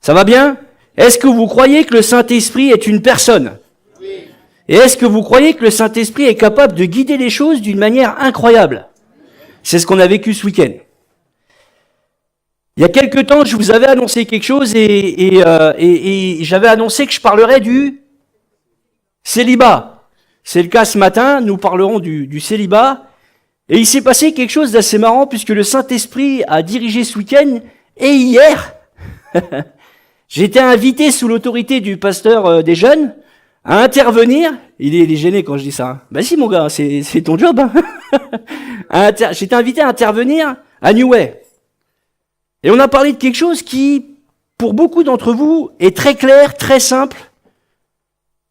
Ça va bien? Est-ce que vous croyez que le Saint-Esprit est une personne? Oui. Et est-ce que vous croyez que le Saint-Esprit est capable de guider les choses d'une manière incroyable? C'est ce qu'on a vécu ce week-end. Il y a quelque temps, je vous avais annoncé quelque chose et j'avais annoncé que je parlerais du célibat. C'est le cas ce matin, nous parlerons du célibat. Et il s'est passé quelque chose d'assez marrant puisque le Saint-Esprit a dirigé ce week-end et hier, j'ai été invité sous l'autorité du pasteur des jeunes à intervenir. Il est gêné quand je dis ça. Hein. Ben si mon gars, c'est ton job. Hein. J'ai été invité à intervenir à New Way. Et on a parlé de quelque chose qui, pour beaucoup d'entre vous, est très clair, très simple.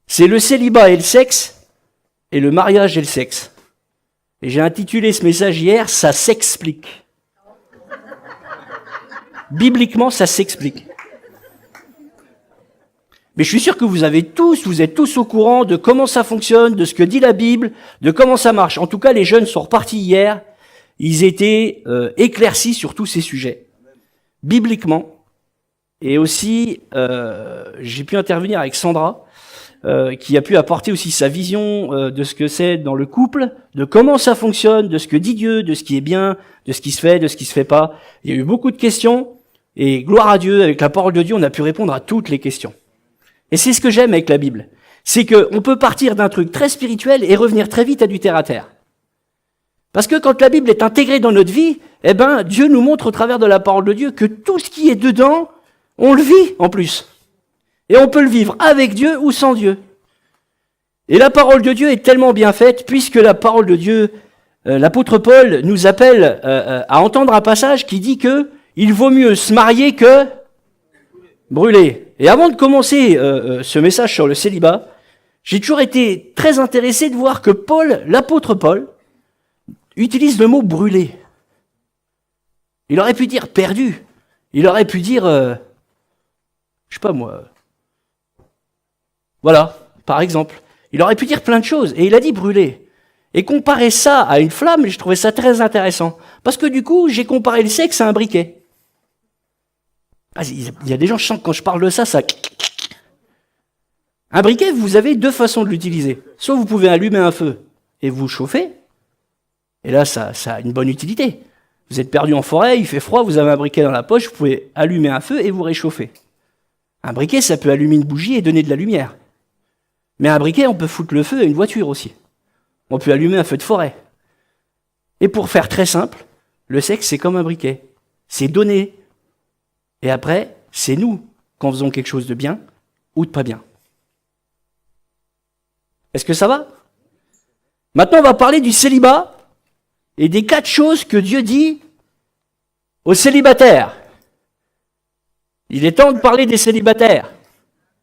C'est le célibat et le sexe, et le mariage et le sexe. Et j'ai intitulé ce message hier, ça s'explique. Bibliquement, ça s'explique. Mais je suis sûr que vous êtes tous au courant de comment ça fonctionne, de ce que dit la Bible, de comment ça marche. En tout cas, les jeunes sont repartis hier, ils étaient éclaircis sur tous ces sujets. Bibliquement, et aussi j'ai pu intervenir avec Sandra, qui a pu apporter aussi sa vision de ce que c'est dans le couple, de comment ça fonctionne, de ce que dit Dieu, de ce qui est bien, de ce qui se fait, de ce qui se fait pas. Il y a eu beaucoup de questions, et gloire à Dieu, avec la parole de Dieu, on a pu répondre à toutes les questions. Et c'est ce que j'aime avec la Bible, c'est qu'on peut partir d'un truc très spirituel et revenir très vite à du terre-à-terre. Parce que quand la Bible est intégrée dans notre vie, eh ben, Dieu nous montre au travers de la parole de Dieu que tout ce qui est dedans, on le vit en plus. Et on peut le vivre avec Dieu ou sans Dieu. Et la parole de Dieu est tellement bien faite, puisque la parole de Dieu, l'apôtre Paul nous appelle à entendre un passage qui dit que il vaut mieux se marier que brûler. Et avant de commencer ce message sur le célibat, j'ai toujours été très intéressé de voir que Paul, l'apôtre Paul, utilise le mot brûler. Il aurait pu dire perdu. Il aurait pu dire, je sais pas moi. Voilà, par exemple. Il aurait pu dire plein de choses. Et il a dit brûler. Et comparer ça à une flamme, je trouvais ça très intéressant. Parce que du coup, j'ai comparé le sexe à un briquet. Ah, il y a des gens, je sens que quand je parle de ça, ça... Un briquet, vous avez deux façons de l'utiliser. Soit vous pouvez allumer un feu et vous chauffer. Et là, ça a une bonne utilité. Vous êtes perdu en forêt, il fait froid, vous avez un briquet dans la poche, vous pouvez allumer un feu et vous réchauffer. Un briquet, ça peut allumer une bougie et donner de la lumière. Mais un briquet, on peut foutre le feu à une voiture aussi. On peut allumer un feu de forêt. Et pour faire très simple, le sexe, c'est comme un briquet. C'est donné. Et après, c'est nous, quand faisons quelque chose de bien ou de pas bien. Est-ce que ça va? Maintenant, on va parler du célibat et des 4 choses que Dieu dit aux célibataires. Il est temps de parler des célibataires.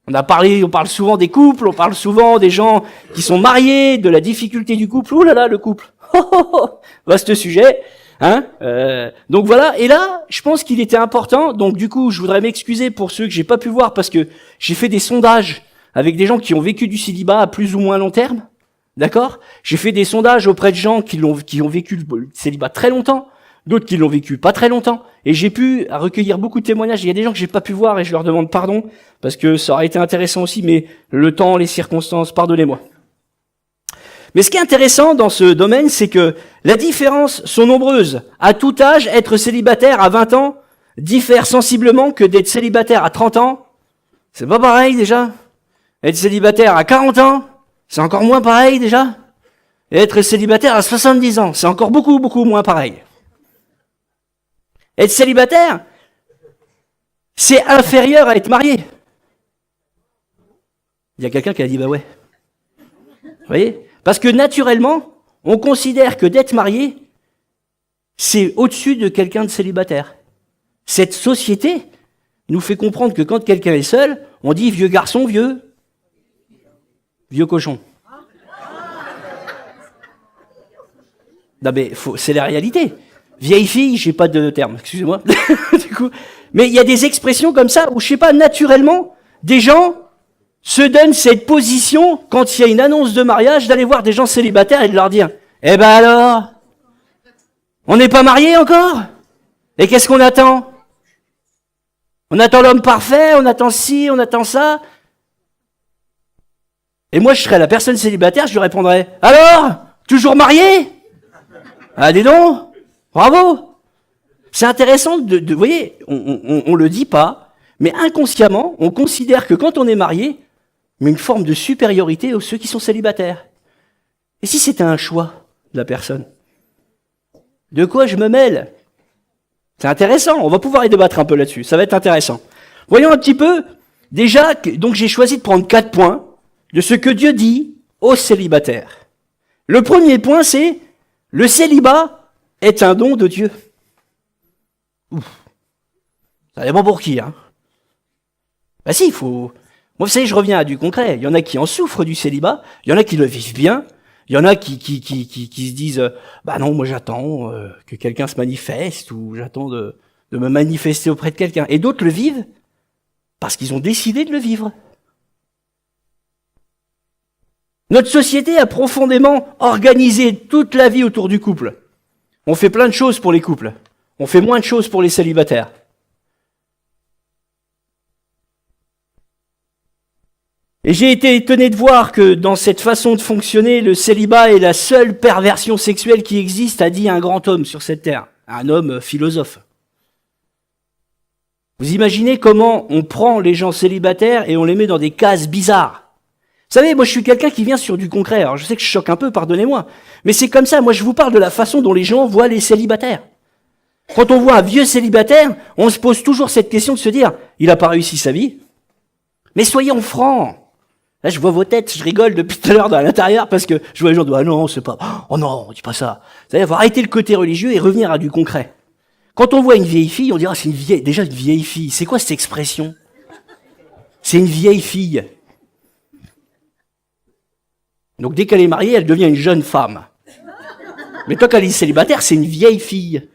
On parle souvent des couples, on parle souvent des gens qui sont mariés, de la difficulté du couple. Ouh là là, le couple. Vaste sujet. Hein, donc voilà. Et là, je pense qu'il était important. Donc du coup, je voudrais m'excuser pour ceux que j'ai pas pu voir parce que j'ai fait des sondages avec des gens qui ont vécu du célibat à plus ou moins long terme. D'accord? J'ai fait des sondages auprès de gens qui ont vécu le célibat très longtemps, d'autres qui l'ont vécu pas très longtemps, et j'ai pu recueillir beaucoup de témoignages. Il y a des gens que j'ai pas pu voir et je leur demande pardon, parce que ça aurait été intéressant aussi, mais le temps, les circonstances, pardonnez-moi. Mais ce qui est intéressant dans ce domaine, c'est que les différences sont nombreuses. À tout âge, être célibataire à 20 ans diffère sensiblement que d'être célibataire à 30 ans. C'est pas pareil déjà. Être célibataire à 40 ans, c'est encore moins pareil déjà. Et être célibataire à 70 ans, c'est encore beaucoup, beaucoup moins pareil. Être célibataire, c'est inférieur à être marié. Il y a quelqu'un qui a dit bah ouais. Vous voyez? Parce que naturellement, on considère que d'être marié, c'est au-dessus de quelqu'un de célibataire. Cette société nous fait comprendre que quand quelqu'un est seul, on dit vieux garçon, vieux cochon. Non mais c'est la réalité. Vieille fille, j'ai pas de terme, excusez-moi. Du coup, mais il y a des expressions comme ça où je sais pas, naturellement, des gens se donnent cette position quand il y a une annonce de mariage d'aller voir des gens célibataires et de leur dire eh ben alors, on n'est pas mariés encore? Et qu'est-ce qu'on attend? On attend l'homme parfait, on attend ci, on attend ça. Et moi, je serais la personne célibataire, je lui répondrais, alors, toujours marié? Ah, dis donc, bravo. C'est intéressant vous voyez, on le dit pas, mais inconsciemment, on considère que quand on est marié, il y a une forme de supériorité aux ceux qui sont célibataires. Et si c'était un choix de la personne? De quoi je me mêle? C'est intéressant, on va pouvoir y débattre un peu là-dessus, ça va être intéressant. Voyons un petit peu, déjà, donc j'ai choisi de prendre 4 points de ce que Dieu dit aux célibataires. Le premier point, c'est le célibat est un don de Dieu. Ouf. Ça dépend pour qui, hein. Bah si, il faut... Moi, vous savez, je reviens à du concret. Il y en a qui en souffrent du célibat, il y en a qui le vivent bien, il y en a qui se disent bah non, moi j'attends que quelqu'un se manifeste, ou j'attends de me manifester auprès de quelqu'un. Et d'autres le vivent parce qu'ils ont décidé de le vivre. Notre société a profondément organisé toute la vie autour du couple. On fait plein de choses pour les couples. On fait moins de choses pour les célibataires. Et j'ai été étonné de voir que dans cette façon de fonctionner, le célibat est la seule perversion sexuelle qui existe, a dit un grand homme sur cette terre, un homme philosophe. Vous imaginez comment on prend les gens célibataires et on les met dans des cases bizarres. Vous savez, moi je suis quelqu'un qui vient sur du concret, alors je sais que je choque un peu, pardonnez-moi, mais c'est comme ça, moi je vous parle de la façon dont les gens voient les célibataires. Quand on voit un vieux célibataire, on se pose toujours cette question de se dire, il n'a pas réussi sa vie. Mais soyons francs. Là, je vois vos têtes, je rigole depuis tout à l'heure à l'intérieur parce que je vois les gens dire, ah non, c'est pas, oh non, dis pas ça. Vous savez, il faut arrêter le côté religieux et revenir à du concret. Quand on voit une vieille fille, on dit, ah, c'est déjà une vieille fille. C'est quoi cette expression? C'est une vieille fille. Donc dès qu'elle est mariée, elle devient une jeune femme. Mais toi, quand elle est célibataire, c'est une vieille fille.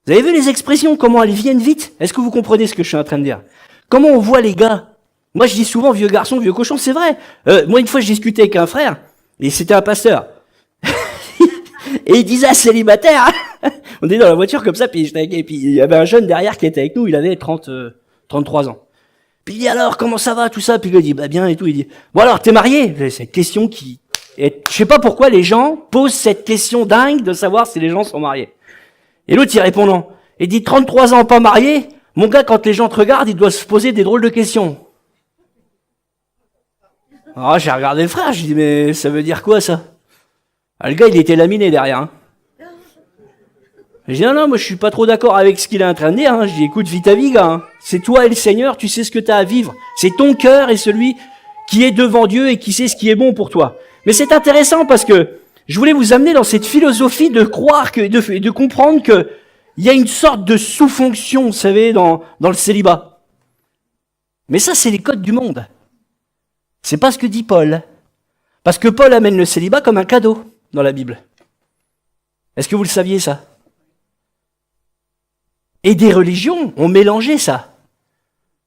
Vous avez vu les expressions, comment elles viennent vite? Est-ce que vous comprenez ce que je suis en train de dire? Comment on voit les gars? Moi, je dis souvent vieux garçon, vieux cochon, c'est vrai. Moi, une fois, je discutais avec un frère, et c'était un pasteur. Et il disait à célibataire, on était dans la voiture comme ça, puis il y avait un jeune derrière qui était avec nous, il avait 33 ans. Puis il dit alors, comment ça va, tout ça? Puis il lui dit, bah bien et tout. Il dit, bon alors, t'es marié? C'est cette question qui... Et je sais pas pourquoi les gens posent cette question dingue de savoir si les gens sont mariés. Et l'autre, il répond non. Il dit, 33 ans pas marié? Mon gars, quand les gens te regardent, ils doivent se poser des drôles de questions. Alors j'ai regardé le frère, je dis mais ça veut dire quoi ça? Ah, le gars il était laminé derrière. Hein. Je dis non, moi je suis pas trop d'accord avec ce qu'il est en train de dire. Hein. Je dis écoute, vis ta vie gars. Hein. C'est toi et le Seigneur, tu sais ce que tu as à vivre. C'est ton cœur et celui qui est devant Dieu et qui sait ce qui est bon pour toi. Mais c'est intéressant parce que je voulais vous amener dans cette philosophie de croire que, de comprendre que il y a une sorte de sous-fonction, vous savez, dans le célibat. Mais ça c'est les codes du monde. C'est pas ce que dit Paul. Parce que Paul amène le célibat comme un cadeau dans la Bible. Est-ce que vous le saviez ça? Et des religions ont mélangé ça.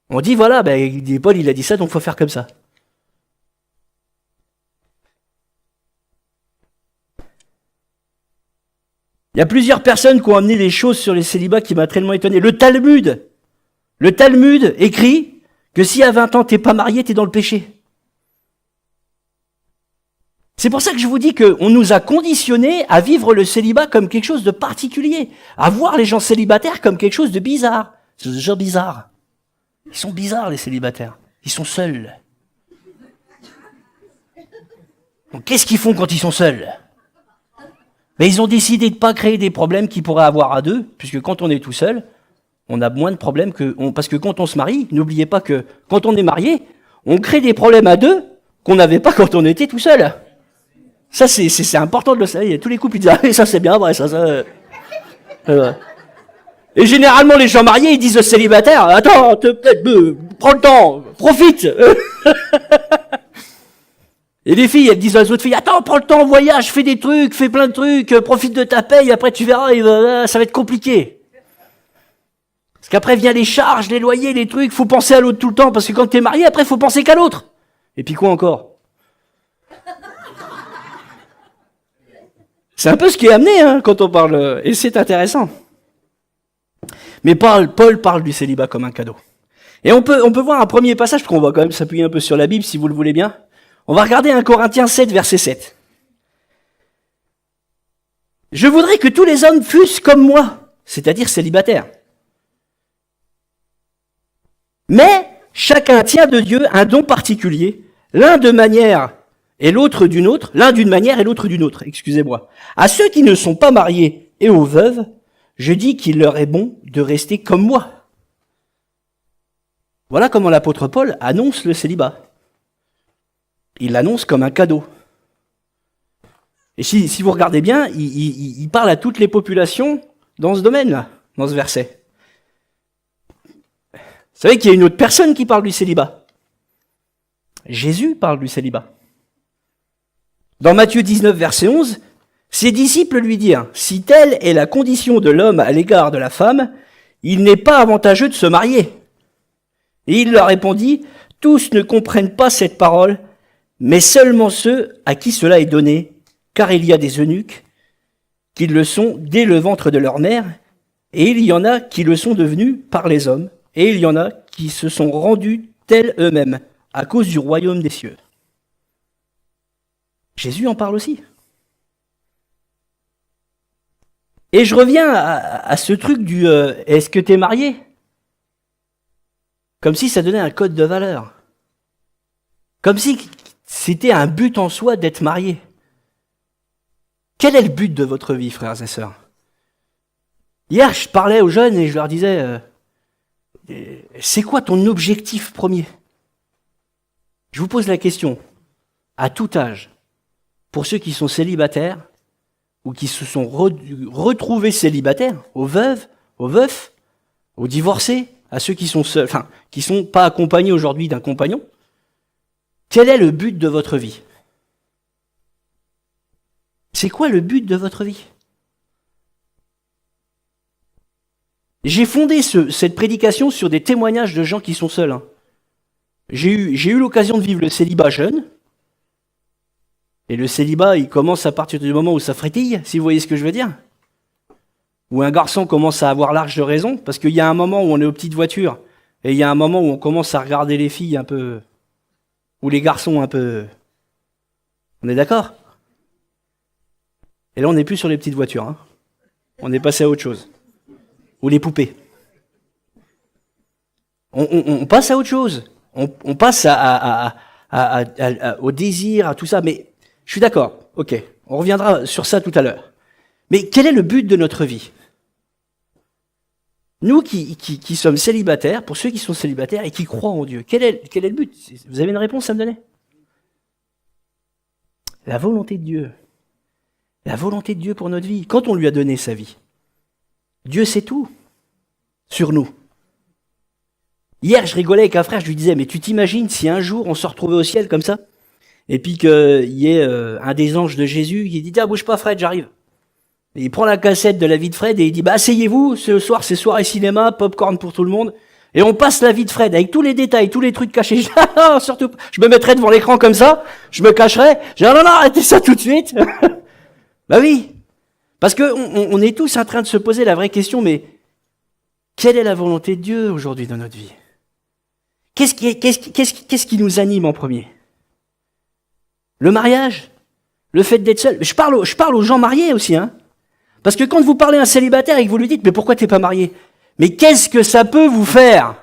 On dit voilà, Paul il a dit ça, donc il faut faire comme ça. Il y a plusieurs personnes qui ont amené des choses sur les célibats qui m'a tellement étonné. Le Talmud écrit que si à 20 ans t'es pas marié, t'es dans le péché. C'est pour ça que je vous dis qu'on nous a conditionnés à vivre le célibat comme quelque chose de particulier, à voir les gens célibataires comme quelque chose de bizarre. C'est des gens bizarres. Ils sont bizarres les célibataires. Ils sont seuls. Donc qu'est-ce qu'ils font quand ils sont seuls? Mais ils ont décidé de ne pas créer des problèmes qu'ils pourraient avoir à deux, puisque quand on est tout seul, on a moins de problèmes parce que quand on se marie, n'oubliez pas que quand on est marié, on crée des problèmes à deux qu'on n'avait pas quand on était tout seul. Ça, c'est important de le savoir. Tous les couples, ils disent, ah, ça c'est bien vrai, ça. Et généralement, les gens mariés, ils disent aux célibataires, attends, prends le temps, profite. Et les filles, elles disent aux autres filles, attends, prends le temps, voyage, fais des trucs, fais plein de trucs, profite de ta paye, après tu verras, ça va être compliqué. Parce qu'après vient les charges, les loyers, les trucs, faut penser à l'autre tout le temps, parce que quand t'es marié, après faut penser qu'à l'autre. Et puis quoi encore? C'est un peu ce qui est amené, hein, quand on parle, et c'est intéressant. Mais Paul parle du célibat comme un cadeau. Et on peut voir un premier passage, parce qu'on va quand même s'appuyer un peu sur la Bible, si vous le voulez bien. On va regarder 1 Corinthiens 7, verset 7. Je voudrais que tous les hommes fussent comme moi, c'est-à-dire célibataires. Mais chacun tient de Dieu un don particulier, l'un de manière et l'autre d'une autre, l'un d'une manière et l'autre d'une autre, excusez-moi. À ceux qui ne sont pas mariés et aux veuves, je dis qu'il leur est bon de rester comme moi. Voilà comment l'apôtre Paul annonce le célibat. Il l'annonce comme un cadeau. Et si vous regardez bien, il parle à toutes les populations dans ce domaine-là, dans ce verset. Vous savez qu'il y a une autre personne qui parle du célibat. Jésus parle du célibat. Dans Matthieu 19, verset 11, ses disciples lui dirent, « Si telle est la condition de l'homme à l'égard de la femme, il n'est pas avantageux de se marier. » Et il leur répondit, « Tous ne comprennent pas cette parole, mais seulement ceux à qui cela est donné, car il y a des eunuques qui le sont dès le ventre de leur mère, et il y en a qui le sont devenus par les hommes, et il y en a qui se sont rendus tels eux-mêmes, à cause du royaume des cieux. » Jésus en parle aussi. Et je reviens à ce truc du est-ce que t'es marié? Comme si ça donnait un code de valeur. Comme si c'était un but en soi d'être marié. Quel est le but de votre vie, frères et sœurs? Hier, je parlais aux jeunes et je leur disais c'est quoi ton objectif premier? Je vous pose la question, à tout âge, pour ceux qui sont célibataires ou qui se sont retrouvés célibataires, aux veuves, aux veufs, aux divorcés, à ceux qui sont seuls, enfin, qui sont pas accompagnés aujourd'hui d'un compagnon, quel est le but de votre vie? C'est quoi le but de votre vie? J'ai fondé cette prédication sur des témoignages de gens qui sont seuls. Hein. J'ai eu l'occasion de vivre le célibat jeune. Et le célibat, il commence à partir du moment où ça frétille, si vous voyez ce que je veux dire. Où un garçon commence à avoir large de raison, parce qu'il y a un moment où on est aux petites voitures, et il y a un moment où on commence à regarder les filles un peu, ou les garçons un peu. On est d'accord? Et là, on n'est plus sur les petites voitures. Hein. On est passé à autre chose. Ou les poupées. On passe à autre chose. On passe au désir, à tout ça. Mais je suis d'accord. Ok, on reviendra sur ça tout à l'heure. Mais quel est le but de notre vie? Nous qui sommes célibataires, pour ceux qui sont célibataires et qui croient en Dieu, quel est le but? Vous avez une réponse à me donner? La volonté de Dieu. La volonté de Dieu pour notre vie. Quand on lui a donné sa vie, Dieu sait tout sur nous. Hier, je rigolais avec un frère, je lui disais, mais tu t'imagines si un jour on se retrouvait au ciel comme ça, et puis qu'il y ait un des anges de Jésus qui dit, tiens, bouge pas Fred, j'arrive. Et il prend la cassette de la vie de Fred et il dit, bah asseyez-vous, ce soir c'est soirée cinéma, popcorn pour tout le monde, et on passe la vie de Fred avec tous les détails, tous les trucs cachés. Je dis, ah, non, surtout, je me mettrais devant l'écran comme ça, je me cacherais, je dis, non, non, arrêtez ça tout de suite. Bah oui, parce que on est tous en train de se poser la vraie question, mais quelle est la volonté de Dieu aujourd'hui dans notre vie? Qu'est-ce qui nous anime en premier? Le mariage? Le fait d'être seul? Je parle aux gens mariés aussi, hein. Parce que quand vous parlez à un célibataire et que vous lui dites, mais pourquoi t'es pas marié? Mais qu'est-ce que ça peut vous faire?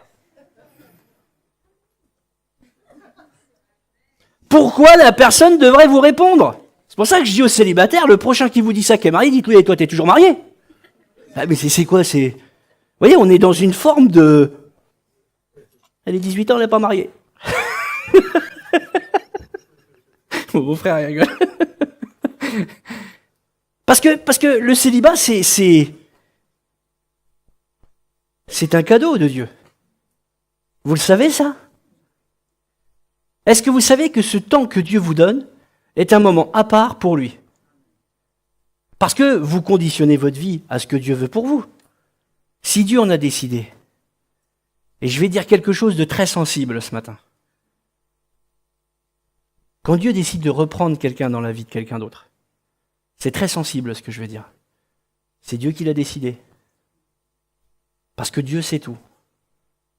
Pourquoi la personne devrait vous répondre? C'est pour ça que je dis aux célibataires, le prochain qui vous dit ça qui est marié, dites-lui, et toi t'es toujours marié? Ah, mais c'est quoi, c'est... Vous voyez, on est dans une forme de... Elle est 18 ans, elle n'est pas mariée. Mon beau-frère rigole. Parce que le célibat, c'est un cadeau de Dieu. Vous le savez, ça? Est-ce que vous savez que ce temps que Dieu vous donne est un moment à part pour lui? Parce que vous conditionnez votre vie à ce que Dieu veut pour vous. Si Dieu en a décidé, et je vais dire quelque chose de très sensible ce matin. Quand Dieu décide de reprendre quelqu'un dans la vie de quelqu'un d'autre, c'est très sensible ce que je veux dire. C'est Dieu qui l'a décidé. Parce que Dieu sait tout.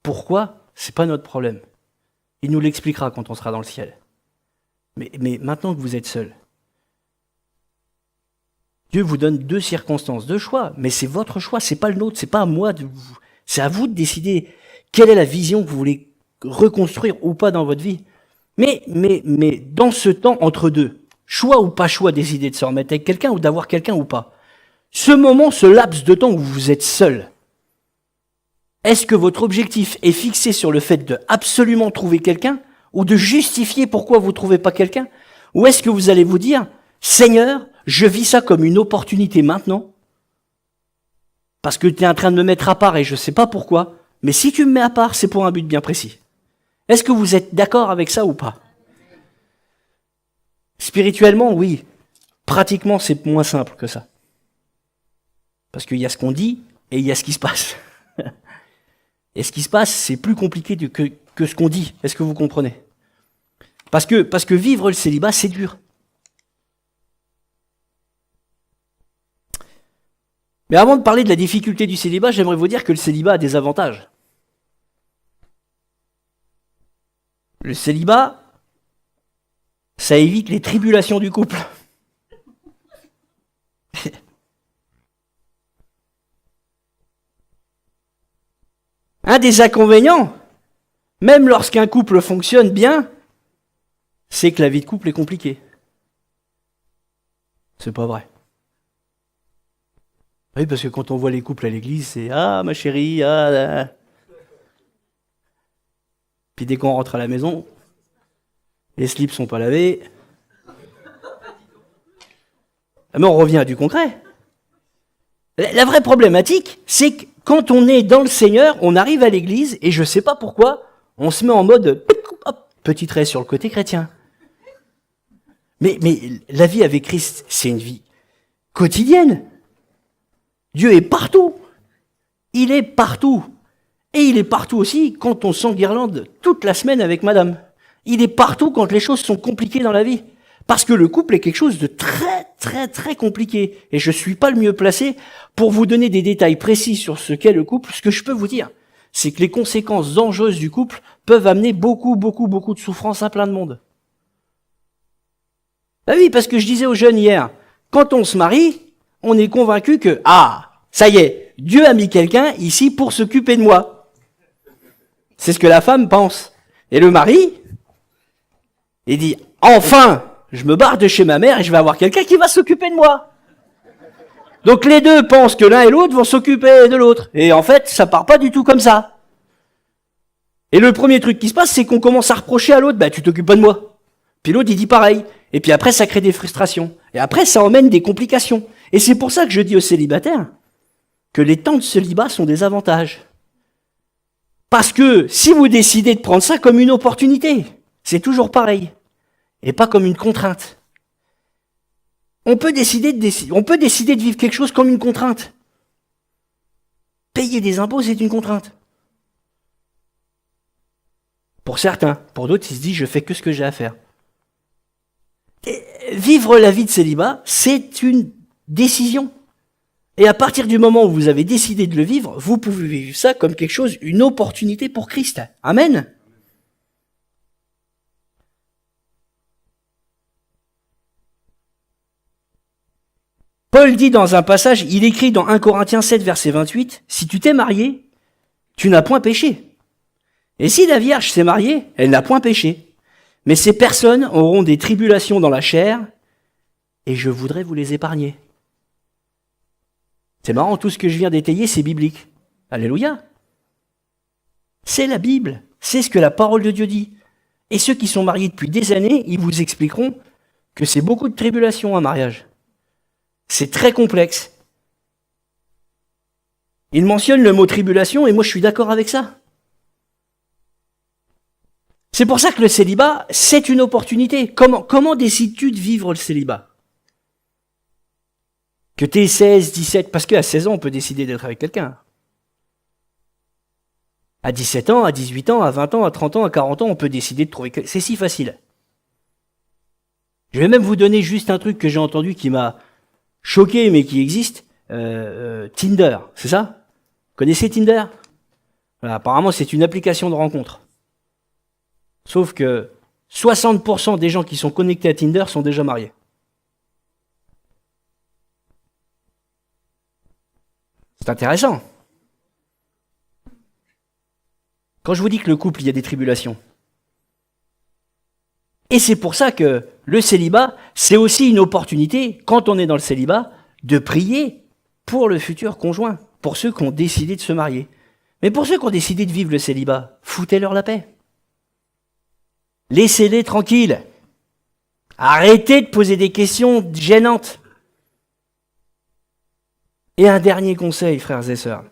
Pourquoi? C'est pas notre problème. Il nous l'expliquera quand on sera dans le ciel. Mais maintenant que vous êtes seul, Dieu vous donne 2 circonstances, 2 choix, mais c'est votre choix, c'est pas le nôtre, c'est pas à moi de vous. C'est à vous de décider quelle est la vision que vous voulez reconstruire ou pas dans votre vie. Mais dans ce temps entre deux, choix ou pas choix, décider de se remettre avec quelqu'un ou d'avoir quelqu'un ou pas. Ce moment, ce laps de temps où vous êtes seul, est-ce que votre objectif est fixé sur le fait de absolument trouver quelqu'un ou de justifier pourquoi vous ne trouvez pas quelqu'un? Ou est-ce que vous allez vous dire, Seigneur, je vis ça comme une opportunité maintenant, parce que tu es en train de me mettre à part et je ne sais pas pourquoi, mais si tu me mets à part, c'est pour un but bien précis. Est-ce que vous êtes d'accord avec ça ou pas? Spirituellement, oui. Pratiquement, c'est moins simple que ça. Parce qu'il y a ce qu'on dit et il y a ce qui se passe. Et ce qui se passe, c'est plus compliqué que ce qu'on dit. Est-ce que vous comprenez? Parce que vivre le célibat, c'est dur. Mais avant de parler de la difficulté du célibat, j'aimerais vous dire que le célibat a des avantages. Le célibat, ça évite les tribulations du couple. Un des inconvénients, même lorsqu'un couple fonctionne bien, c'est que la vie de couple est compliquée. C'est pas vrai. Oui, parce que quand on voit les couples à l'église, c'est « Ah, ma chérie, ah... ah. » Puis dès qu'on rentre à la maison, les slips sont pas lavés. Mais on revient à du concret. La vraie problématique, c'est que quand on est dans le Seigneur, on arrive à l'église et je sais pas pourquoi, on se met en mode hop, petit trait sur le côté chrétien. Mais la vie avec Christ, c'est une vie quotidienne. Dieu est partout. Il est partout. Et il est partout aussi quand on s'enguirlande toute la semaine avec madame. Il est partout quand les choses sont compliquées dans la vie. Parce que le couple est quelque chose de très, très, très compliqué. Et je suis pas le mieux placé pour vous donner des détails précis sur ce qu'est le couple. Ce que je peux vous dire, c'est que les conséquences dangereuses du couple peuvent amener beaucoup, beaucoup, beaucoup de souffrance à plein de monde. Ah oui, parce que je disais aux jeunes hier, quand on se marie, on est convaincu que, ça y est, Dieu a mis quelqu'un ici pour s'occuper de moi. C'est ce que la femme pense. Et le mari, il dit, enfin, je me barre de chez ma mère et je vais avoir quelqu'un qui va s'occuper de moi. Donc les deux pensent que l'un et l'autre vont s'occuper de l'autre. Et en fait, ça part pas du tout comme ça. Et le premier truc qui se passe, c'est qu'on commence à reprocher à l'autre, tu t'occupes pas de moi. Puis l'autre, il dit pareil. Et puis après, ça crée des frustrations. Et après, ça emmène des complications. Et c'est pour ça que je dis aux célibataires que les temps de célibat sont des avantages. Parce que si vous décidez de prendre ça comme une opportunité, c'est toujours pareil. Et pas comme une contrainte. On peut décider de vivre quelque chose comme une contrainte. Payer des impôts, c'est une contrainte. Pour certains. Pour d'autres, ils se disent, je fais que ce que j'ai à faire. Et vivre la vie de célibat, c'est une décision. Et à partir du moment où vous avez décidé de le vivre, vous pouvez vivre ça comme quelque chose, une opportunité pour Christ. Amen. Paul dit dans un passage, il écrit dans 1 Corinthiens 7, verset 28, « Si tu t'es marié, tu n'as point péché. Et si la Vierge s'est mariée, elle n'a point péché. Mais ces personnes auront des tribulations dans la chair, et je voudrais vous les épargner. » C'est marrant, tout ce que je viens d'étayer, c'est biblique. Alléluia. C'est la Bible, c'est ce que la parole de Dieu dit. Et ceux qui sont mariés depuis des années, ils vous expliqueront que c'est beaucoup de tribulations un mariage. C'est très complexe. Il mentionne le mot tribulation et moi je suis d'accord avec ça. C'est pour ça que le célibat, c'est une opportunité. Comment décides-tu de vivre le célibat? Que t'es 16, 17, parce qu'à 16 ans, on peut décider d'être avec quelqu'un. À 17 ans, à 18 ans, à 20 ans, à 30 ans, à 40 ans, on peut décider de trouver quelqu'un. C'est si facile. Je vais même vous donner juste un truc que j'ai entendu qui m'a choqué, mais qui existe. Tinder, c'est ça? Connaissez Tinder? Voilà, apparemment, c'est une application de rencontre. Sauf que 60% des gens qui sont connectés à Tinder sont déjà mariés. C'est intéressant. Quand je vous dis que le couple, il y a des tribulations. Et c'est pour ça que le célibat, c'est aussi une opportunité, quand on est dans le célibat, de prier pour le futur conjoint, pour ceux qui ont décidé de se marier. Mais pour ceux qui ont décidé de vivre le célibat, foutez-leur la paix. Laissez-les tranquilles. Arrêtez de poser des questions gênantes. Et un dernier conseil, frères et sœurs.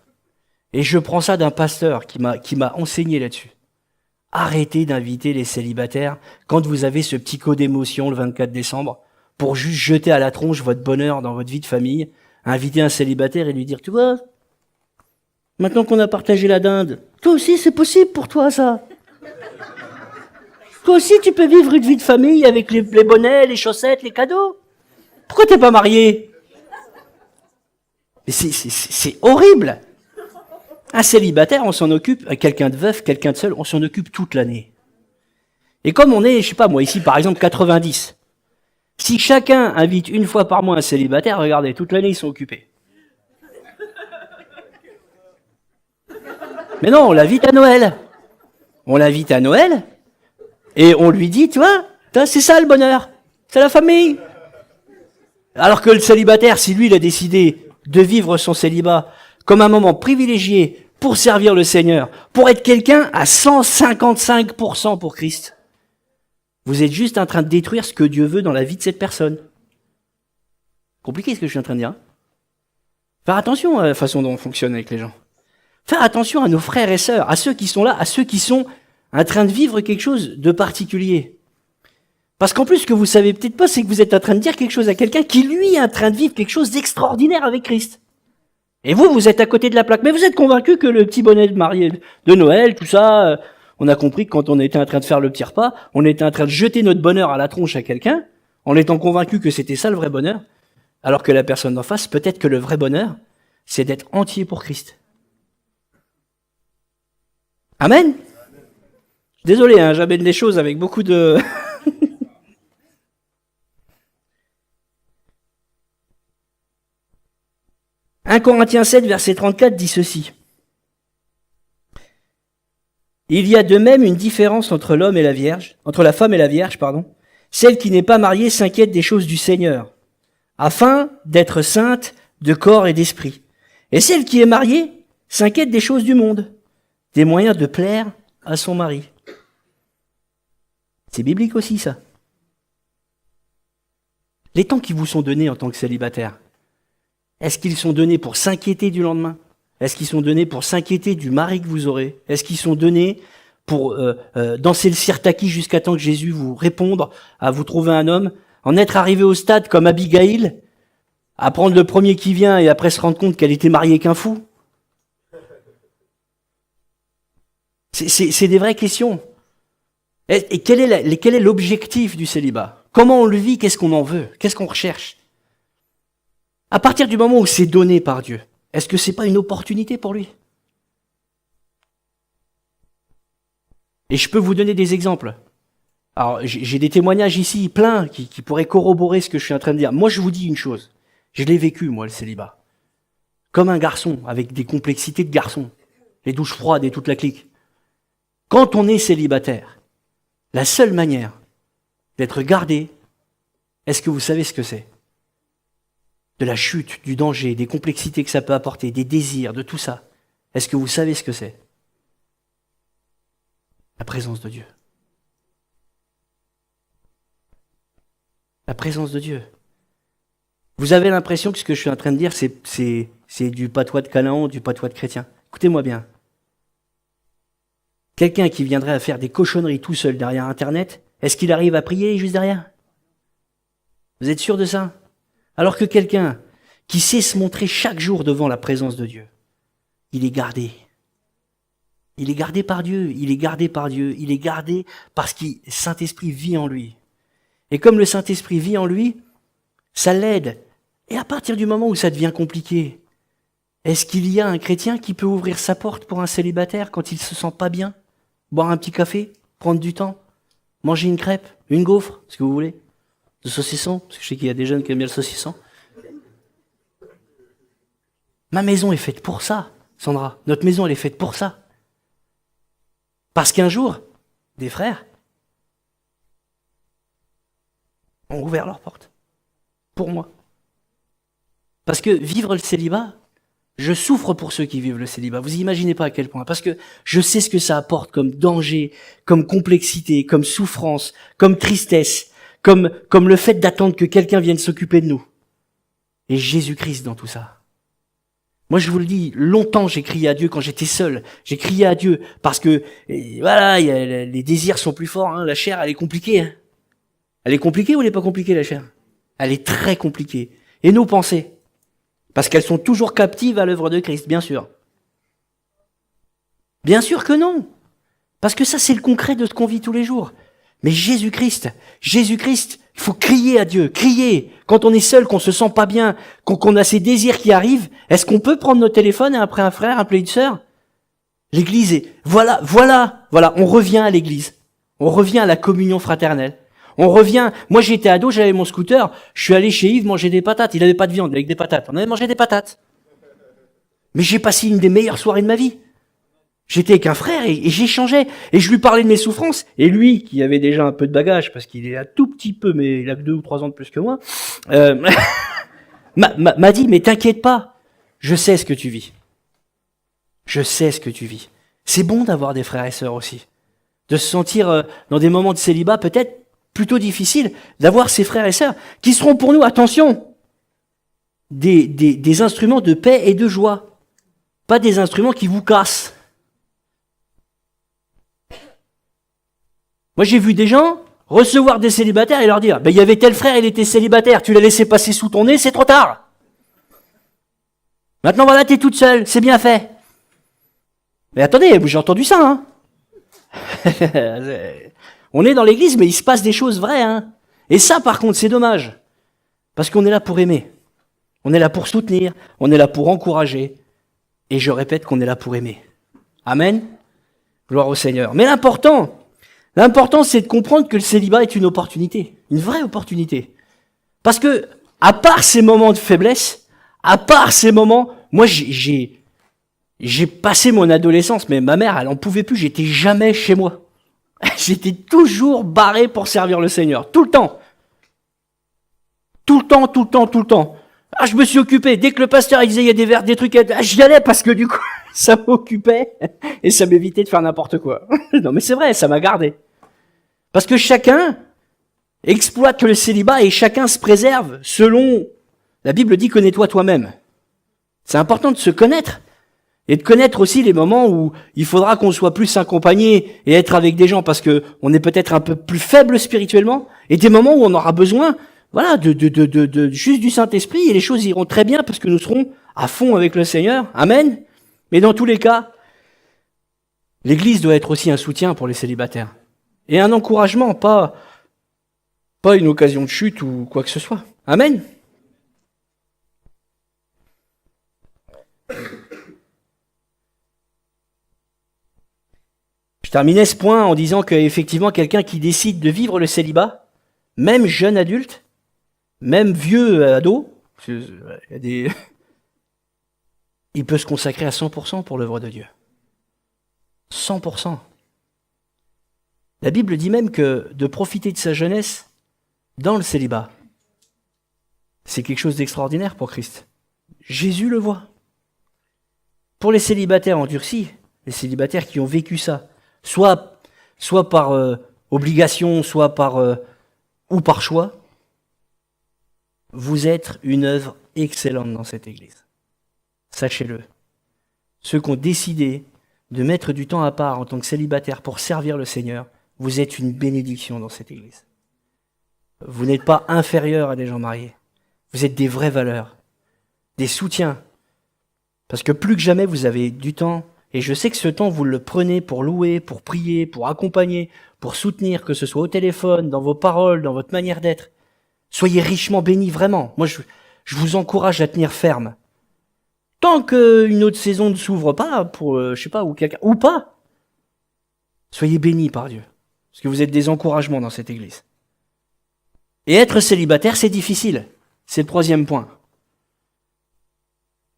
Et je prends ça d'un pasteur qui m'a enseigné là-dessus. Arrêtez d'inviter les célibataires quand vous avez ce petit coup d'émotion le 24 décembre pour juste jeter à la tronche votre bonheur dans votre vie de famille. Inviter un célibataire et lui dire, tu vois, maintenant qu'on a partagé la dinde, toi aussi c'est possible pour toi ça. Toi aussi tu peux vivre une vie de famille avec les bonnets, les chaussettes, les cadeaux. Pourquoi t'es pas marié? Mais c'est horrible. Un célibataire, on s'en occupe, quelqu'un de veuf, quelqu'un de seul, on s'en occupe toute l'année. Et comme on est, je sais pas moi, ici par exemple 90, si chacun invite une fois par mois un célibataire, regardez, toute l'année ils sont occupés. Mais non, on l'invite à Noël. On l'invite à Noël, et on lui dit, tu vois, c'est ça le bonheur, c'est la famille. Alors que le célibataire, si lui il a décidé de vivre son célibat comme un moment privilégié pour servir le Seigneur, pour être quelqu'un à 155% pour Christ, vous êtes juste en train de détruire ce que Dieu veut dans la vie de cette personne. Compliqué ce que je suis en train de dire. Faire attention à la façon dont on fonctionne avec les gens. Faire attention à nos frères et sœurs, à ceux qui sont là, à ceux qui sont en train de vivre quelque chose de particulier. Parce qu'en plus, ce que vous savez peut-être pas, c'est que vous êtes en train de dire quelque chose à quelqu'un qui, lui, est en train de vivre quelque chose d'extraordinaire avec Christ. Et vous êtes à côté de la plaque. Mais vous êtes convaincu que le petit bonnet de mariée de Noël, tout ça, on a compris que quand on était en train de faire le petit repas, on était en train de jeter notre bonheur à la tronche à quelqu'un, en étant convaincu que c'était ça le vrai bonheur, alors que la personne d'en face, peut-être que le vrai bonheur, c'est d'être entier pour Christ. Amen. Désolé, j'amène les choses avec beaucoup de... 1 Corinthiens 7, verset 34 dit ceci. Il y a de même une différence entre l'homme et la vierge, entre la femme et la vierge, pardon. Celle qui n'est pas mariée s'inquiète des choses du Seigneur, afin d'être sainte de corps et d'esprit. Et celle qui est mariée s'inquiète des choses du monde, des moyens de plaire à son mari. C'est biblique aussi, ça. Les temps qui vous sont donnés en tant que célibataire, est-ce qu'ils sont donnés pour s'inquiéter du lendemain? Est-ce qu'ils sont donnés pour s'inquiéter du mari que vous aurez? Est-ce qu'ils sont donnés pour danser le sirtaki jusqu'à temps que Jésus vous réponde à vous trouver un homme? En être arrivé au stade comme Abigail, à prendre le premier qui vient et après se rendre compte qu'elle était mariée qu'un fou? C'est des vraies questions. Et quel est l'objectif du célibat? Comment on le vit? Qu'est-ce qu'on en veut? Qu'est-ce qu'on recherche? À partir du moment où c'est donné par Dieu, est-ce que c'est pas une opportunité pour lui? Et je peux vous donner des exemples. Alors, j'ai des témoignages ici, plein, qui pourraient corroborer ce que je suis en train de dire. Moi, je vous dis une chose. Je l'ai vécu, moi, le célibat. Comme un garçon, avec des complexités de garçon. Les douches froides et toute la clique. Quand on est célibataire, la seule manière d'être gardé, est-ce que vous savez ce que c'est? De la chute, du danger, des complexités que ça peut apporter, des désirs, de tout ça. Est-ce que vous savez ce que c'est? La présence de Dieu. La présence de Dieu. Vous avez l'impression que ce que je suis en train de dire, c'est du patois de Canaan, du patois de chrétien. Écoutez-moi bien. Quelqu'un qui viendrait à faire des cochonneries tout seul derrière Internet, est-ce qu'il arrive à prier juste derrière? Vous êtes sûr de ça? Alors que quelqu'un qui sait se montrer chaque jour devant la présence de Dieu, il est gardé. Il est gardé par Dieu, il est gardé par Dieu, il est gardé parce que le Saint-Esprit vit en lui. Et comme le Saint-Esprit vit en lui, ça l'aide. Et à partir du moment où ça devient compliqué, Est-ce qu'il y a un chrétien qui peut ouvrir sa porte pour un célibataire quand il se sent pas bien? Boire un petit café? Prendre du temps? Manger une crêpe? Une gaufre? Ce que vous voulez? De saucisson? Parce que je sais qu'il y a des jeunes qui aiment bien le saucisson. Ma maison est faite pour ça, Sandra. Notre maison, elle est faite pour ça. Parce qu'un jour, des frères ont ouvert leurs portes. Pour moi. Parce que vivre le célibat, je souffre pour ceux qui vivent le célibat. Vous imaginez pas à quel point. Parce que je sais ce que ça apporte comme danger, comme complexité, comme souffrance, comme tristesse, comme le fait d'attendre que quelqu'un vienne s'occuper de nous. Et Jésus-Christ dans tout ça. Moi, je vous le dis, longtemps j'ai crié à Dieu quand j'étais seul. J'ai crié à Dieu parce que, voilà, les désirs sont plus forts. Hein. La chair, elle est compliquée. Hein. Elle est compliquée ou elle n'est pas compliquée, la chair? Elle est très compliquée. Et nos pensées? Parce qu'elles sont toujours captives à l'œuvre de Christ, bien sûr. Bien sûr que non. Parce que ça, c'est le concret de ce qu'on vit tous les jours. Mais Jésus-Christ, il faut crier à Dieu, crier. Quand on est seul, qu'on se sent pas bien, qu'on a ces désirs qui arrivent, est-ce qu'on peut prendre notre téléphone et appeler un frère, appeler une sœur? L'église est, voilà, on revient à l'église. On revient à la communion fraternelle. On revient, moi j'étais ado, j'avais mon scooter, je suis allé chez Yves manger des patates, il avait pas de viande, avec des patates. On avait mangé des patates. Mais j'ai passé une des meilleures soirées de ma vie. J'étais avec un frère et j'échangeais. Et je lui parlais de mes souffrances. Et lui, qui avait déjà un peu de bagage, parce qu'il est un tout petit peu, mais il a que 2 ou 3 ans de plus que moi, m'a dit, mais t'inquiète pas, je sais ce que tu vis. Je sais ce que tu vis. C'est bon d'avoir des frères et sœurs aussi. De se sentir dans des moments de célibat peut-être plutôt difficiles, d'avoir ces frères et sœurs qui seront pour nous, attention, des instruments de paix et de joie. Pas des instruments qui vous cassent. Moi, j'ai vu des gens recevoir des célibataires et leur dire, il y avait tel frère, il était célibataire, tu l'as laissé passer sous ton nez, c'est trop tard. Maintenant, voilà, t'es toute seule, c'est bien fait. Mais attendez, j'ai entendu ça, hein. On est dans l'église, mais il se passe des choses vraies, hein. Et ça, par contre, c'est dommage. Parce qu'on est là pour aimer. On est là pour soutenir, on est là pour encourager. Et je répète qu'on est là pour aimer. Amen. Gloire au Seigneur. Mais l'important, c'est de comprendre que le célibat est une opportunité, une vraie opportunité. Parce que, à part ces moments de faiblesse, à part ces moments, moi j'ai passé mon adolescence, mais ma mère, elle en pouvait plus, j'étais jamais chez moi. J'étais toujours barré pour servir le Seigneur, tout le temps. Tout le temps. Ah, je me suis occupé, dès que le pasteur il disait il y a des verres, des trucs, j'y allais parce que du coup, ça m'occupait et ça m'évitait de faire n'importe quoi. Non mais c'est vrai, ça m'a gardé. Parce que chacun exploite le célibat et chacun se préserve selon, la Bible dit connais-toi toi-même. C'est important de se connaître et de connaître aussi les moments où il faudra qu'on soit plus accompagné et être avec des gens parce que on est peut-être un peu plus faible spirituellement et des moments où on aura besoin voilà, de juste du Saint-Esprit et les choses iront très bien parce que nous serons à fond avec le Seigneur. Amen. Mais dans tous les cas, l'Église doit être aussi un soutien pour les célibataires. Et un encouragement, pas une occasion de chute ou quoi que ce soit. Amen. Je terminais ce point en disant qu'effectivement, quelqu'un qui décide de vivre le célibat, même jeune adulte, même vieux ado, il peut se consacrer à 100% pour l'œuvre de Dieu. 100%. La Bible dit même que de profiter de sa jeunesse dans le célibat, c'est quelque chose d'extraordinaire pour Christ. Jésus le voit. Pour les célibataires endurcis, les célibataires qui ont vécu ça, soit par obligation, soit ou par choix, vous êtes une œuvre excellente dans cette Église. Sachez-le. Ceux qui ont décidé de mettre du temps à part en tant que célibataire pour servir le Seigneur, vous êtes une bénédiction dans cette Église. Vous n'êtes pas inférieurs à des gens mariés. Vous êtes des vraies valeurs, des soutiens. Parce que plus que jamais, vous avez du temps. Et je sais que ce temps, vous le prenez pour louer, pour prier, pour accompagner, pour soutenir, que ce soit au téléphone, dans vos paroles, dans votre manière d'être. Soyez richement bénis, vraiment. Moi, je vous encourage à tenir ferme. tant qu'une autre saison ne s'ouvre pas pour, je sais pas, ou quelqu'un, ou pas, soyez bénis par Dieu. Parce que vous êtes des encouragements dans cette église. Et être célibataire, c'est difficile. C'est le 3e point.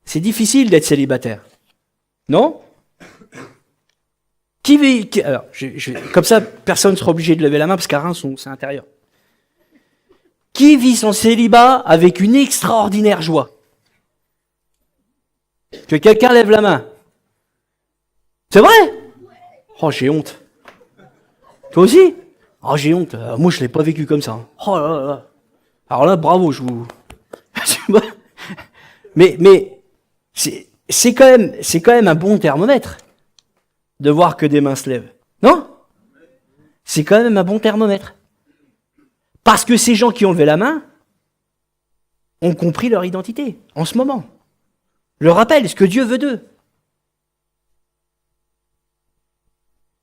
C'est difficile d'être célibataire. Non? Alors, comme ça, personne ne sera obligé de lever la main parce qu'à Reims, c'est intérieur. Qui vit son célibat avec une extraordinaire joie? Que quelqu'un lève la main. C'est vrai? Oh, j'ai honte. Toi aussi? Oh, j'ai honte. Moi, je l'ai pas vécu comme ça. Oh là là. Alors là, bravo, je vous... mais c'est quand même un bon thermomètre de voir que des mains se lèvent. Non? C'est quand même un bon thermomètre. Parce que ces gens qui ont levé la main ont compris leur identité en ce moment. Je leur rappelle ce que Dieu veut d'eux.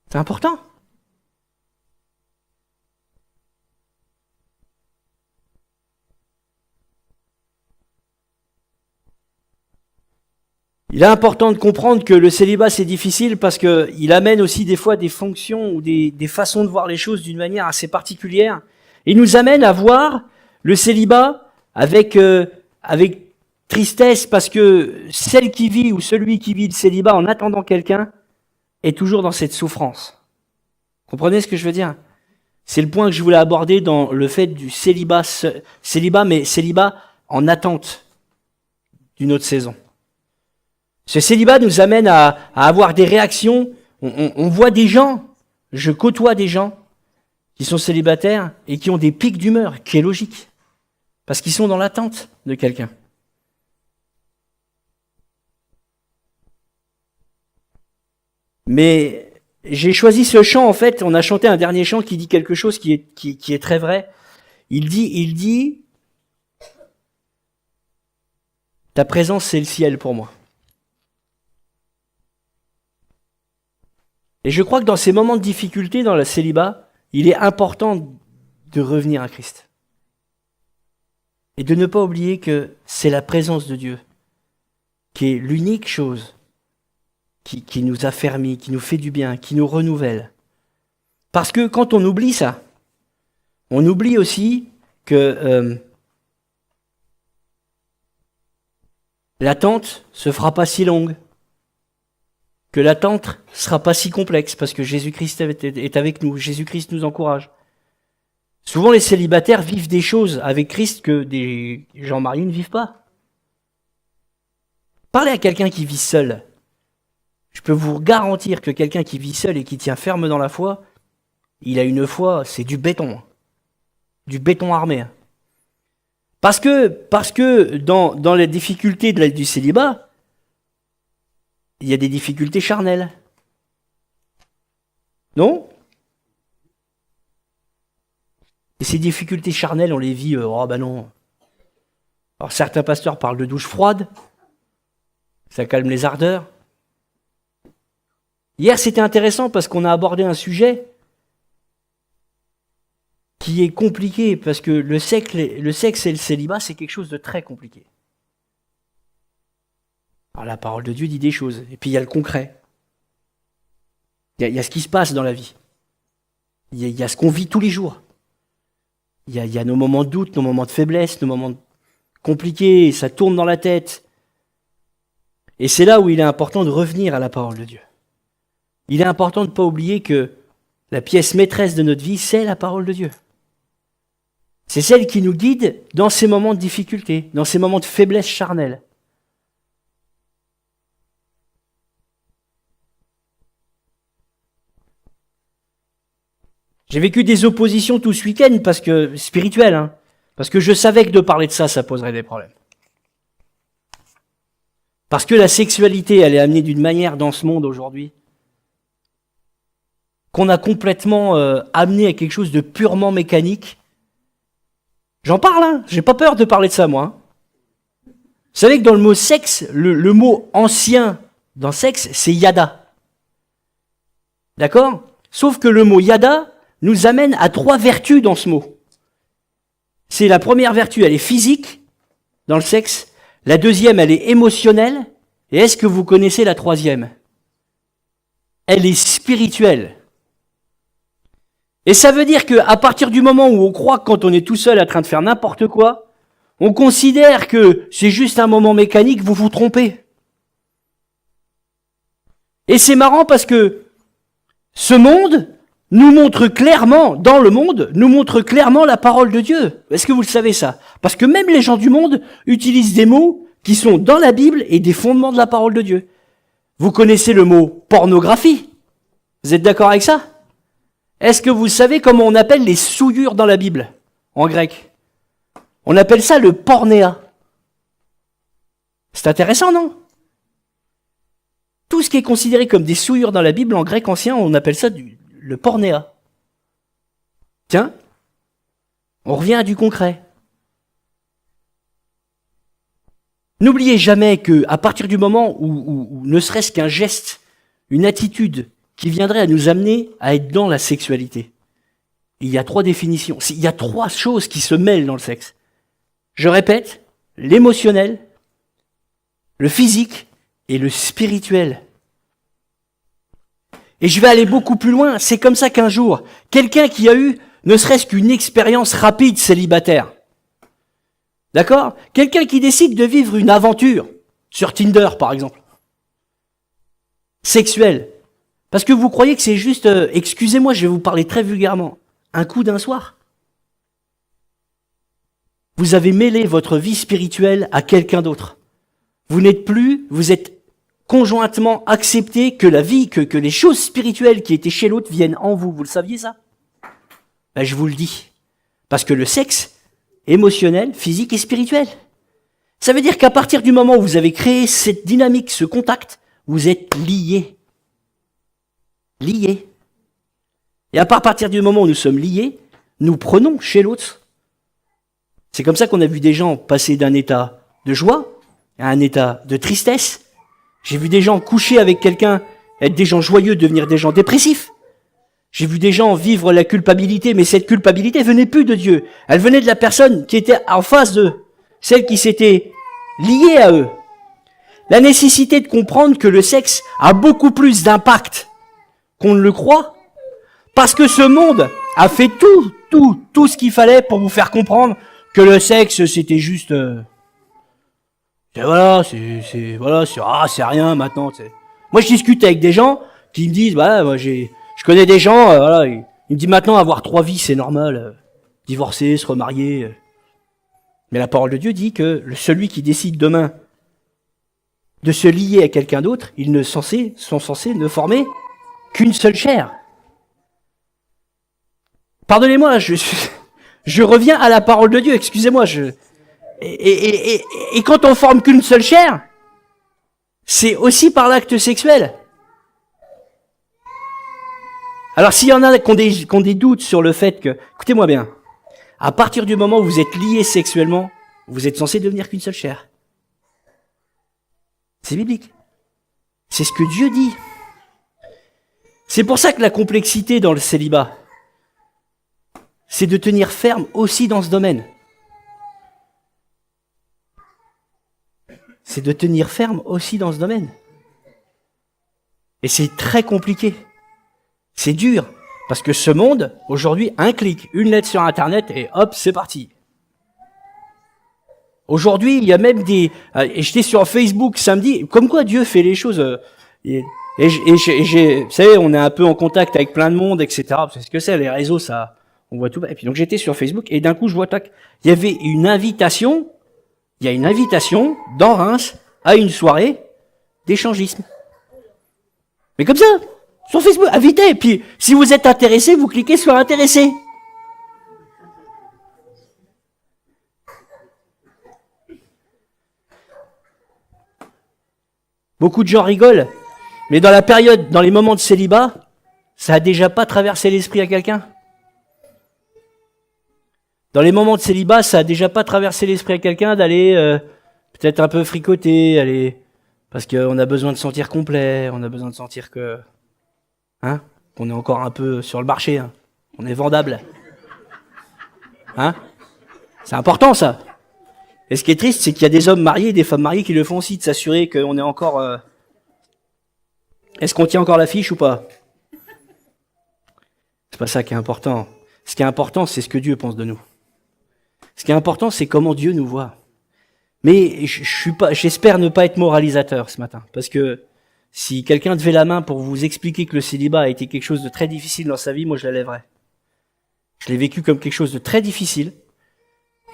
C'est important. Il est important de comprendre que le célibat c'est difficile parce que il amène aussi des fois des fonctions ou des façons de voir les choses d'une manière assez particulière. Il nous amène à voir le célibat avec tristesse parce que celle qui vit ou celui qui vit le célibat en attendant quelqu'un est toujours dans cette souffrance. Comprenez ce que je veux dire? C'est le point que je voulais aborder dans le fait du célibat, mais célibat en attente d'une autre saison. Ce célibat nous amène à avoir des réactions. On voit des gens, je côtoie des gens qui sont célibataires et qui ont des pics d'humeur, qui est logique, parce qu'ils sont dans l'attente de quelqu'un. Mais j'ai choisi ce chant, en fait, on a chanté un dernier chant qui dit quelque chose qui est très vrai. Il dit, ta présence c'est le ciel pour moi. Et je crois que dans ces moments de difficulté, dans le célibat, il est important de revenir à Christ. Et de ne pas oublier que c'est la présence de Dieu qui est l'unique chose qui nous affermit, qui nous fait du bien, qui nous renouvelle. Parce que quand on oublie ça, on oublie aussi que l'attente se fera pas si longue, que l'attente sera pas si complexe, parce que Jésus-Christ est avec nous, Jésus-Christ nous encourage. Souvent les célibataires vivent des choses avec Christ que des gens mariés ne vivent pas. Parlez à quelqu'un qui vit seul. Je peux vous garantir que quelqu'un qui vit seul et qui tient ferme dans la foi, il a une foi, c'est du béton armé. Parce que dans les difficultés du célibat, il y a des difficultés charnelles. Non? Et ces difficultés charnelles, on les vit, oh ben non. Alors certains pasteurs parlent de douche froide, ça calme les ardeurs. Hier, c'était intéressant parce qu'on a abordé un sujet qui est compliqué, parce que le sexe et le célibat, c'est quelque chose de très compliqué. Alors la parole de Dieu dit des choses, et puis il y a le concret. Il y a ce qui se passe dans la vie. Il y a ce qu'on vit tous les jours. Il y a nos moments de doute, nos moments de faiblesse, nos moments compliqués, ça tourne dans la tête. Et c'est là où il est important de revenir à la parole de Dieu. Il est important de ne pas oublier que la pièce maîtresse de notre vie, c'est la parole de Dieu. C'est celle qui nous guide dans ces moments de difficulté, dans ces moments de faiblesse charnelle. J'ai vécu des oppositions tout ce week-end spirituelles, parce que je savais que de parler de ça poserait des problèmes. Parce que la sexualité, elle est amenée d'une manière dans ce monde aujourd'hui, qu'on a complètement amené à quelque chose de purement mécanique. J'en parle, j'ai pas peur de parler de ça, moi. Vous savez que dans le mot sexe, le mot ancien dans sexe, c'est yada. D'accord? Sauf que le mot yada nous amène à 3 vertus dans ce mot. C'est la première vertu, elle est physique, dans le sexe. La deuxième, elle est émotionnelle. Et est-ce que vous connaissez la troisième? Elle est spirituelle. Et ça veut dire qu'à partir du moment où on croit que quand on est tout seul en train de faire n'importe quoi, on considère que c'est juste un moment mécanique, vous vous trompez. Et c'est marrant parce que ce monde nous montre clairement, dans le monde, nous montre clairement la parole de Dieu. Est-ce que vous le savez ça? Parce que même les gens du monde utilisent des mots qui sont dans la Bible et des fondements de la parole de Dieu. Vous connaissez le mot pornographie? Vous êtes d'accord avec ça? Est-ce que vous savez comment on appelle les souillures dans la Bible, en grec? On appelle ça le pornéa. C'est intéressant, non? Tout ce qui est considéré comme des souillures dans la Bible, en grec ancien, on appelle ça le pornéa. Tiens, on revient à du concret. N'oubliez jamais que, à partir du moment où ne serait-ce qu'un geste, une attitude qui viendrait à nous amener à être dans la sexualité, il y a 3 définitions, il y a 3 choses qui se mêlent dans le sexe. Je répète, l'émotionnel, le physique et le spirituel. Et je vais aller beaucoup plus loin. C'est comme ça qu'un jour, quelqu'un qui a eu ne serait-ce qu'une expérience rapide célibataire, d'accord? Quelqu'un qui décide de vivre une aventure, sur Tinder par exemple, sexuelle, parce que vous croyez que c'est juste, excusez-moi, je vais vous parler très vulgairement, un coup d'un soir. Vous avez mêlé votre vie spirituelle à quelqu'un d'autre. Vous n'êtes plus, vous êtes conjointement accepté que la vie, que les choses spirituelles qui étaient chez l'autre viennent en vous. Vous le saviez ça? Ben, je vous le dis. Parce que le sexe, émotionnel, physique et spirituel. Ça veut dire qu'à partir du moment où vous avez créé cette dynamique, ce contact, vous êtes liés. Liés. Et à partir du moment où nous sommes liés, nous prenons chez l'autre. C'est comme ça qu'on a vu des gens passer d'un état de joie à un état de tristesse. J'ai vu des gens coucher avec quelqu'un, être des gens joyeux, devenir des gens dépressifs. J'ai vu des gens vivre la culpabilité, mais cette culpabilité venait plus de Dieu. Elle venait de la personne qui était en face d'eux, celle qui s'était liée à eux. La nécessité de comprendre que le sexe a beaucoup plus d'impact qu'on ne le croit, parce que ce monde a fait tout ce qu'il fallait pour vous faire comprendre que le sexe c'était juste... c'est rien maintenant. Moi, je discute avec des gens qui me disent, moi, je connais des gens, ils me disent maintenant avoir 3 vies, c'est normal, divorcer, se remarier. Mais la parole de Dieu dit que celui qui décide demain de se lier à quelqu'un d'autre, ils sont censés ne former qu'une seule chair. Pardonnez-moi, je reviens à la parole de Dieu. Excusez-moi, Et quand on forme qu'une seule chair, c'est aussi par l'acte sexuel. Alors s'il y en a qui ont des doutes sur le fait que, écoutez-moi bien, à partir du moment où vous êtes liés sexuellement, vous êtes censé devenir qu'une seule chair. C'est biblique. C'est ce que Dieu dit. C'est pour ça que la complexité dans le célibat, c'est de tenir ferme aussi dans ce domaine. C'est de tenir ferme aussi dans ce domaine. Et c'est très compliqué. C'est dur. Parce que ce monde, aujourd'hui, un clic, une lettre sur Internet, et hop, c'est parti. Aujourd'hui, il y a même et j'étais sur Facebook samedi, comme quoi Dieu fait les choses. Vous savez, on est un peu en contact avec plein de monde, etc. C'est ce que c'est, les réseaux, ça, on voit tout. Et puis donc j'étais sur Facebook, et d'un coup, je vois, tac, il y avait une invitation. Il y a une invitation dans Reims à une soirée d'échangisme. Mais comme ça, sur Facebook, invité. Et puis, si vous êtes intéressé, vous cliquez sur intéressé. Beaucoup de gens rigolent, mais dans la période, dans les moments de célibat, ça a déjà pas traversé l'esprit à quelqu'un? Dans les moments de célibat, ça a déjà pas traversé l'esprit à quelqu'un d'aller peut-être un peu fricoter, parce qu'on a besoin de sentir complet, on a besoin de sentir qu'on est encore un peu sur le marché, on est vendable. C'est important ça. Et ce qui est triste, c'est qu'il y a des hommes mariés et des femmes mariées qui le font aussi, de s'assurer qu'on est encore... Est-ce qu'on tient encore la fiche ou pas? C'est pas ça qui est important. Ce qui est important, c'est ce que Dieu pense de nous. Ce qui est important, c'est comment Dieu nous voit. Mais j'espère ne pas être moralisateur ce matin, parce que si quelqu'un devait la main pour vous expliquer que le célibat a été quelque chose de très difficile dans sa vie, moi je la lèverais. Je l'ai vécu comme quelque chose de très difficile.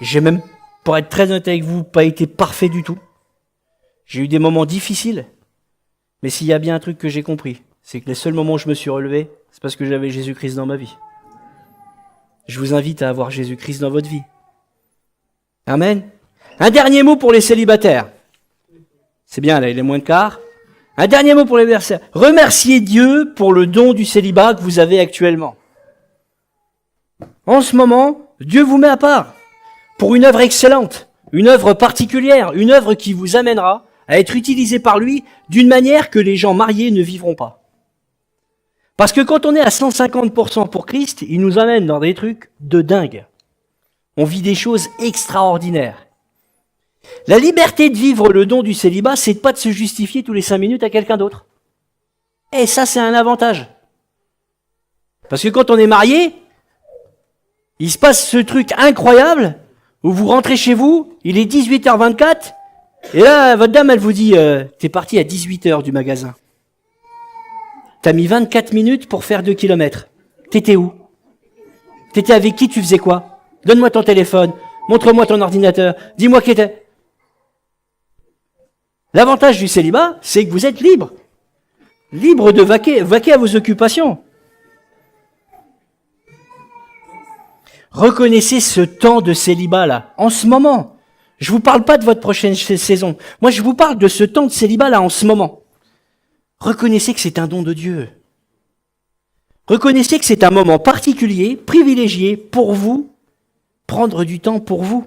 J'ai même, pour être très honnête avec vous, pas été parfait du tout. J'ai eu des moments difficiles. Mais s'il y a bien un truc que j'ai compris, c'est que les seuls moments où je me suis relevé, c'est parce que j'avais Jésus-Christ dans ma vie. Je vous invite à avoir Jésus-Christ dans votre vie. Amen. Un dernier mot pour les célibataires. C'est bien, là, il est moins de quart. Un dernier mot pour les célibataires. Remerciez Dieu pour le don du célibat que vous avez actuellement. En ce moment, Dieu vous met à part pour une œuvre excellente, une œuvre particulière, une œuvre qui vous amènera à être utilisée par lui d'une manière que les gens mariés ne vivront pas. Parce que quand on est à 150% pour Christ, il nous amène dans des trucs de dingue. On vit des choses extraordinaires. La liberté de vivre le don du célibat, c'est de pas de se justifier tous les 5 minutes à quelqu'un d'autre. Et ça, c'est un avantage. Parce que quand on est marié, il se passe ce truc incroyable où vous rentrez chez vous, il est 18h24, et là, votre dame, elle vous dit, t'es parti à 18h du magasin. T'as mis 24 minutes pour faire 2 kilomètres. T'étais où? T'étais avec qui? Tu faisais quoi? Donne-moi ton téléphone, montre-moi ton ordinateur, dis-moi qui était. L'avantage du célibat, c'est que vous êtes libre. Libre de vaquer à vos occupations. Reconnaissez ce temps de célibat-là, en ce moment. Je vous parle pas de votre prochaine saison. Moi, je vous parle de ce temps de célibat-là, en ce moment. Reconnaissez que c'est un don de Dieu. Reconnaissez que c'est un moment particulier, privilégié pour vous, prendre du temps pour vous.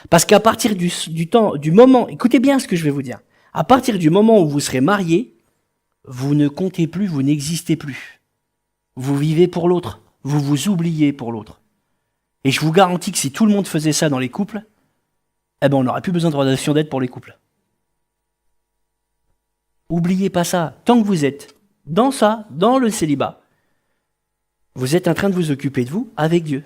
Parce qu'à partir du moment, écoutez bien ce que je vais vous dire. À partir du moment où vous serez marié, vous ne comptez plus, vous n'existez plus. Vous vivez pour l'autre. Vous vous oubliez pour l'autre. Et je vous garantis que si tout le monde faisait ça dans les couples, eh ben on n'aurait plus besoin de relation d'aide pour les couples. Oubliez pas ça. Tant que vous êtes dans ça, dans le célibat, vous êtes en train de vous occuper de vous avec Dieu.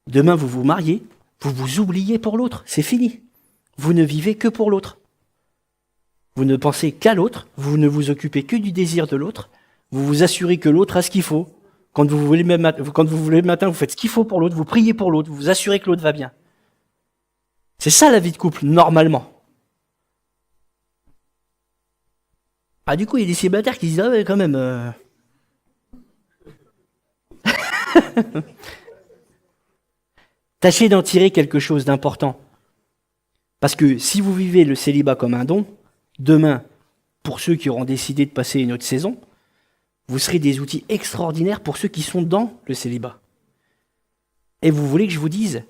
Demain, vous vous mariez, vous vous oubliez pour l'autre. C'est fini. Vous ne vivez que pour l'autre. Vous ne pensez qu'à l'autre. Vous ne vous occupez que du désir de l'autre. Vous vous assurez que l'autre a ce qu'il faut. Quand vous voulez le matin, vous faites ce qu'il faut pour l'autre. Vous priez pour l'autre. Vous vous assurez que l'autre va bien. C'est ça la vie de couple, normalement. Ah, du coup, il y a des célibataires qui disent, ah ouais, quand même... Tâchez d'en tirer quelque chose d'important. Parce que si vous vivez le célibat comme un don, demain, pour ceux qui auront décidé de passer une autre saison, vous serez des outils extraordinaires pour ceux qui sont dans le célibat. Et vous voulez que je vous dise,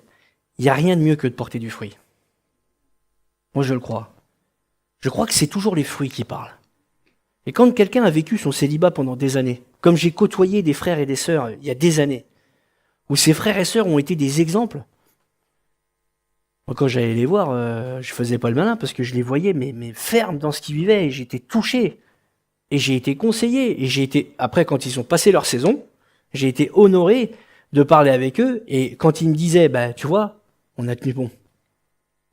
il n'y a rien de mieux que de porter du fruit. Moi, je le crois. Je crois que c'est toujours les fruits qui parlent. Et quand quelqu'un a vécu son célibat pendant des années, comme j'ai côtoyé des frères et des sœurs il y a des années, où ces frères et sœurs ont été des exemples, moi, quand j'allais les voir, je faisais pas le malin parce que je les voyais mais fermes dans ce qu'ils vivaient et j'étais touché. Et j'ai été conseillé. Et après, quand ils ont passé leur saison, j'ai été honoré de parler avec eux. Et quand ils me disaient, bah, tu vois, on a tenu bon.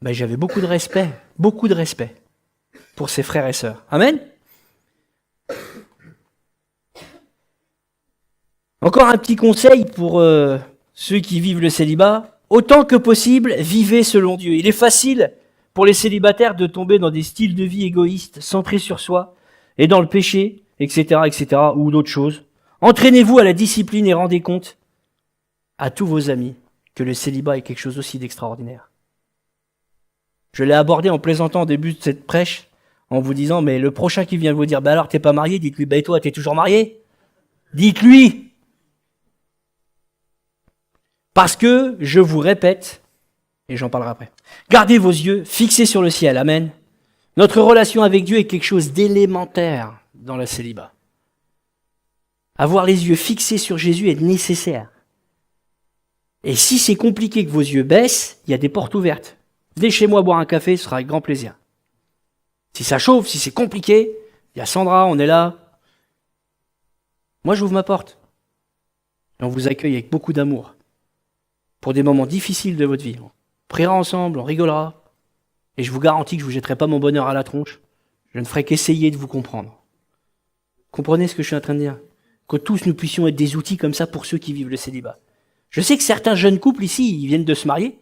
Bah, j'avais beaucoup de respect pour ces frères et sœurs. Amen. Encore un petit conseil pour ceux qui vivent le célibat. Autant que possible, vivez selon Dieu. Il est facile pour les célibataires de tomber dans des styles de vie égoïstes, centrés sur soi, et dans le péché, etc., ou d'autres choses. Entraînez-vous à la discipline et rendez compte à tous vos amis que le célibat est quelque chose aussi d'extraordinaire. Je l'ai abordé en plaisantant au début de cette prêche, en vous disant, mais le prochain qui vient vous dire, bah alors t'es pas marié, dites-lui, bah et toi, t'es toujours marié? Dites-lui! Parce que, je vous répète, et j'en parlerai après, gardez vos yeux fixés sur le ciel, amen. Notre relation avec Dieu est quelque chose d'élémentaire dans le célibat. Avoir les yeux fixés sur Jésus est nécessaire. Et si c'est compliqué que vos yeux baissent, il y a des portes ouvertes. Venez chez moi boire un café, ce sera avec grand plaisir. Si ça chauffe, si c'est compliqué, il y a Sandra, on est là. Moi, j'ouvre ma porte. Et on vous accueille avec beaucoup d'amour. Pour des moments difficiles de votre vie. On priera ensemble, on rigolera. Et je vous garantis que je ne vous jetterai pas mon bonheur à la tronche. Je ne ferai qu'essayer de vous comprendre. Comprenez ce que je suis en train de dire? Que tous nous puissions être des outils comme ça pour ceux qui vivent le célibat. Je sais que certains jeunes couples ici, ils viennent de se marier.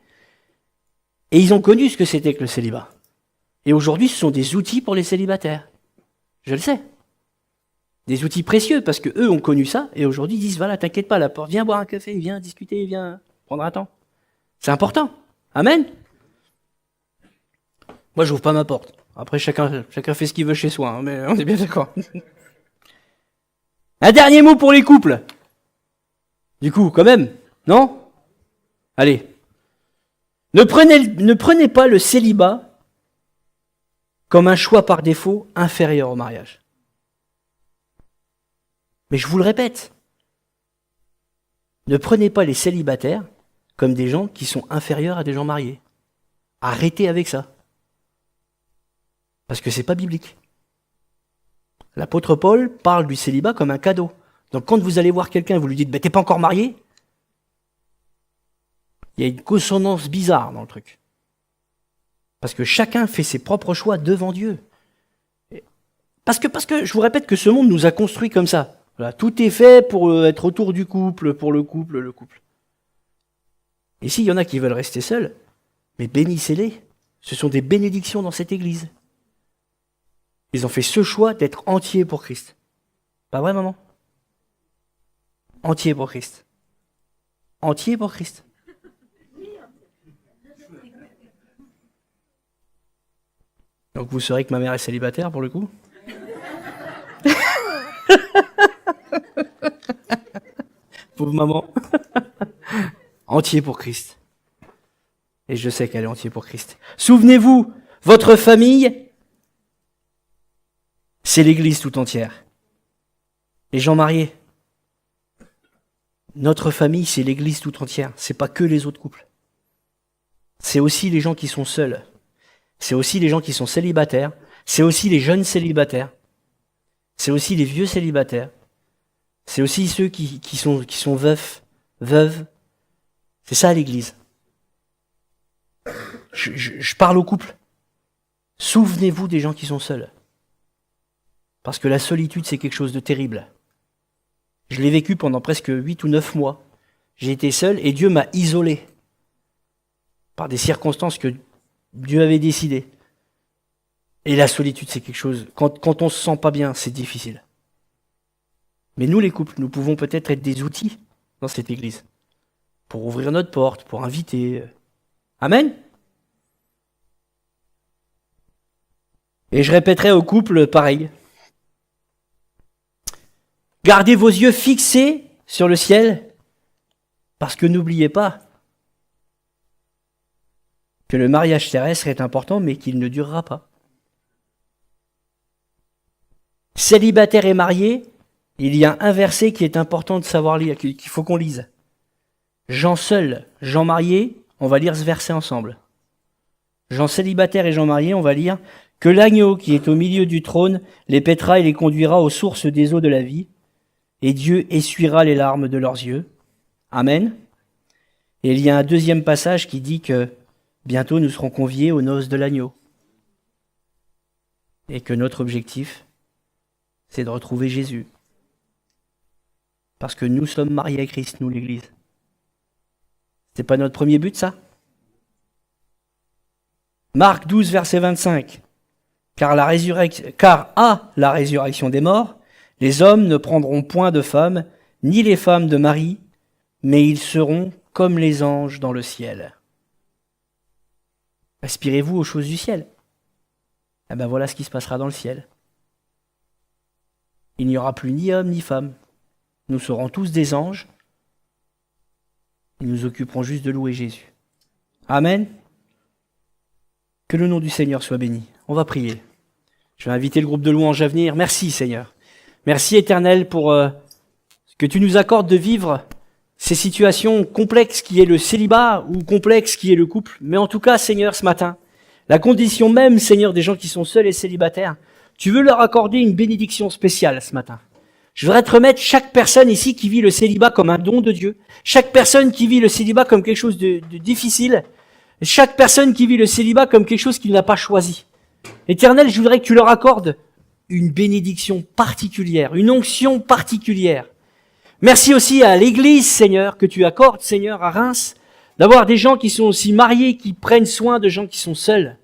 Et ils ont connu ce que c'était que le célibat. Et aujourd'hui, ce sont des outils pour les célibataires. Je le sais. Des outils précieux, parce que eux ont connu ça, et aujourd'hui ils disent, voilà, t'inquiète pas, la porte, viens boire un café, viens discuter, viens prendre un temps. C'est important. Amen. Moi, j'ouvre pas ma porte. Après, chacun fait ce qu'il veut chez soi, hein, mais on est bien d'accord. Un dernier mot pour les couples. Du coup, quand même, non? Allez. Ne prenez pas le célibat comme un choix par défaut inférieur au mariage. Mais je vous le répète, ne prenez pas les célibataires comme des gens qui sont inférieurs à des gens mariés. Arrêtez avec ça. Parce que c'est pas biblique. L'apôtre Paul parle du célibat comme un cadeau. Donc quand vous allez voir quelqu'un et vous lui dites « t'es pas encore marié », il y a une consonance bizarre dans le truc. Parce que chacun fait ses propres choix devant Dieu. Parce que je vous répète que ce monde nous a construits comme ça. Voilà, tout est fait pour être autour du couple, pour le couple. Et s'il y en a qui veulent rester seuls, mais bénissez-les. Ce sont des bénédictions dans cette église. Ils ont fait ce choix d'être entiers pour Christ. Pas vrai, maman? Entiers pour Christ. Entiers pour Christ. Donc vous saurez que ma mère est célibataire pour le coup? Pauvre maman. Entier pour Christ. Et je sais qu'elle est entier pour Christ. Souvenez-vous, votre famille, c'est l'église tout entière. Les gens mariés. Notre famille, c'est l'église tout entière. C'est pas que les autres couples. C'est aussi les gens qui sont seuls. C'est aussi les gens qui sont célibataires. C'est aussi les jeunes célibataires. C'est aussi les vieux célibataires. C'est aussi ceux qui sont veufs, veuves. C'est ça l'église. Je parle au couple. Souvenez-vous des gens qui sont seuls. Parce que la solitude, c'est quelque chose de terrible. Je l'ai vécu pendant presque 8 ou 9 mois. J'ai été seul et Dieu m'a isolé par des circonstances que Dieu avait décidées. Et la solitude, c'est quelque chose... Quand on se sent pas bien, c'est difficile. Mais nous, les couples, nous pouvons peut-être être des outils dans cette église. Pour ouvrir notre porte, pour inviter. Amen. Et je répéterai au couple pareil. Gardez vos yeux fixés sur le ciel, parce que n'oubliez pas que le mariage terrestre est important, mais qu'il ne durera pas. Célibataire et marié, il y a un verset qui est important de savoir lire, qu'il faut qu'on lise. Gens seuls, gens mariés, on va lire ce verset ensemble. Gens célibataires et gens mariés, on va lire que l'agneau qui est au milieu du trône les paîtra et les conduira aux sources des eaux de la vie, et Dieu essuiera les larmes de leurs yeux. Amen. Et il y a un deuxième passage qui dit que bientôt nous serons conviés aux noces de l'agneau. Et que notre objectif, c'est de retrouver Jésus. Parce que nous sommes mariés à Christ, nous l'Église. C'est pas notre premier but, ça? Marc 12, verset 25. Car à la résurrection des morts, les hommes ne prendront point de femmes, ni les femmes de mari, mais ils seront comme les anges dans le ciel. Aspirez-vous aux choses du ciel. Eh ben voilà ce qui se passera dans le ciel. Il n'y aura plus ni homme ni femme. Nous serons tous des anges. Et nous occuperons juste de louer Jésus. Amen. Que le nom du Seigneur soit béni. On va prier. Je vais inviter le groupe de louanges à venir. Merci Seigneur. Merci Éternel pour ce que tu nous accordes de vivre ces situations complexes qui est le célibat ou complexes qui est le couple. Mais en tout cas, Seigneur, ce matin, la condition même, Seigneur, des gens qui sont seuls et célibataires, tu veux leur accorder une bénédiction spéciale ce matin. Je voudrais te remettre chaque personne ici qui vit le célibat comme un don de Dieu, chaque personne qui vit le célibat comme quelque chose de difficile, chaque personne qui vit le célibat comme quelque chose qu'il n'a pas choisi. Éternel, je voudrais que tu leur accordes une bénédiction particulière, une onction particulière. Merci aussi à l'Église, Seigneur, que tu accordes, Seigneur, à Reims, d'avoir des gens qui sont aussi mariés, qui prennent soin de gens qui sont seuls.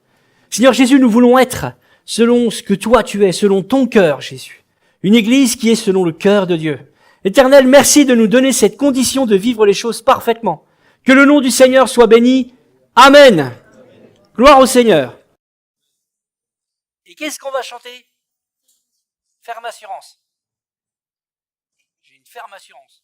Seigneur Jésus, nous voulons être selon ce que toi tu es, selon ton cœur, Jésus. Une Église qui est selon le cœur de Dieu. Éternel, merci de nous donner cette condition de vivre les choses parfaitement. Que le nom du Seigneur soit béni. Amen. Gloire au Seigneur. Et qu'est-ce qu'on va chanter? Ferme assurance. J'ai une ferme assurance.